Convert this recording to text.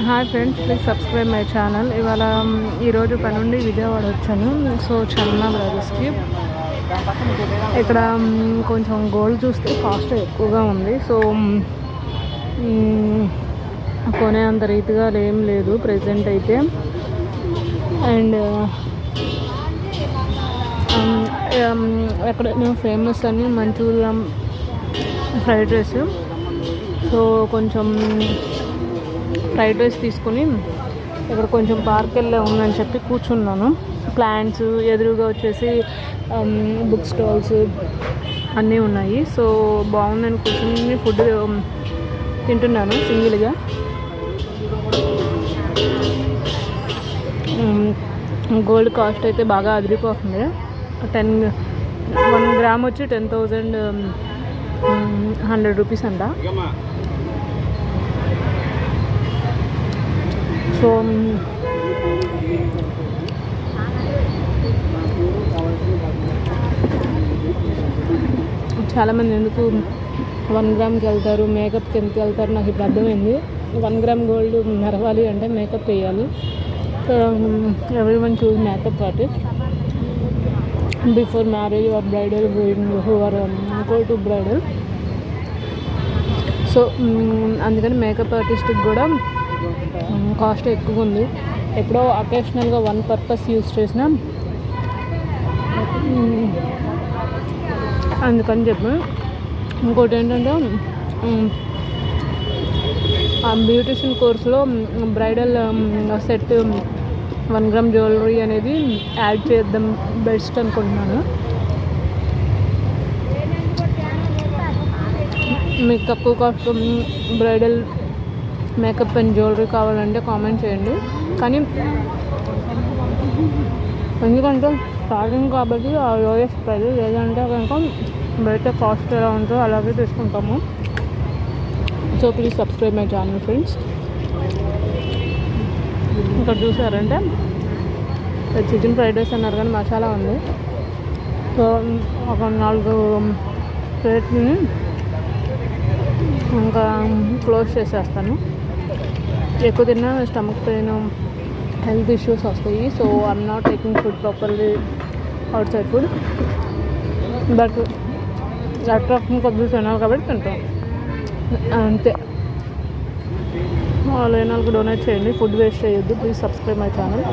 Hi friends, please subscribe my channel. ఇవాళ ఈరోజు పని నుండి విజయవాడ వచ్చాను. సో చన్నా బ్రదర్స్కి ఇక్కడ కొంచెం గోల్డ్ చూస్తే కాస్ట్ ఎక్కువగా ఉంది. సో కొనే అంత రీతిగా ఏం లేదు ప్రెజెంట్ అయితే. అండ్ ఎక్కడ ఫేమస్ అని మంచూరియా ఫ్రైడ్ రైస్. సో కొంచెం ఫ్రైడ్ రైస్ తీసుకుని ఇక్కడ కొంచెం పార్క్ వెళ్ళే ఉందని చెప్పి కూర్చున్నాను. ప్లాంట్స్ ఎదురుగా వచ్చేసి బుక్ స్టాల్స్ అన్నీ ఉన్నాయి. సో బాగుందని కూర్చుని ఫుడ్ తింటున్నాను సింగిల్గా. గోల్డ్ కాస్ట్ అయితే బాగా అదిరిపోతుంది. 1 గ్రామ్ వచ్చి 10,100 రూపీస్ అంట. సో చాలామంది ఎందుకు 1 గ్రామ్కి వెళ్తారు, మేకప్కి ఎందుకు వెళ్తారు నాకు ఇప్పుడు అర్థమైంది. 1 గ్రామ్ గోల్డ్ మెరవాలి అంటే మేకప్ వేయాలి. So everyone choose makeup artist before marriage or bridal who are equal to bridal. So అందుకని మేకప్ ఆర్టిస్ట్కి కూడా కాస్ట్ ఎక్కువ ఉంది. ఎప్పుడో అకేషనల్గా వన్ పర్పస్ యూజ్ చేసిన అందుకని చెప్పి. ఇంకోటి ఏంటంటే ఆ బ్యూటిషియన్ కోర్స్లో బ్రైడల్ సెట్ 1 గ్రామ్ జ్యువెలరీ అనేది యాడ్ చేద్దాం బెస్ట్ అనుకుంటున్నాను. మీకు తక్కువ cost bridal makeup and jewellery కావాలంటే కామెంట్ చేయండి. కానీ ఎందుకంటే స్టార్టింగ్ కాబట్టి ఆ లోయెస్ట్ ప్రైస్, లేదంటే కనుక బయట కాస్ట్ ఎలా ఉంటుందో అలాగే తీసుకుంటాము. So please subscribe my channel friends. ఇక్కడ చూసారంటే చికెన్ ఫ్రైడ్ రైస్ అన్నారు కానీ మసాలా ఉంది. సో ఒక 4 ప్లేట్ని ఇంకా క్లోజ్ చేసేస్తాను. ఎక్కువ తిన్నా స్టమక్ పెయిన్, హెల్త్ ఇష్యూస్ వస్తాయి. So I'm not taking food properly out side food, but attraction కొద్దిగా తినాలి కాబట్టి తింటాం అంతే. లేని వాళ్ళకి డొనేట్ చేయండి, ఫుడ్ వేస్ట్ చేయొద్దు. Please subscribe my channel.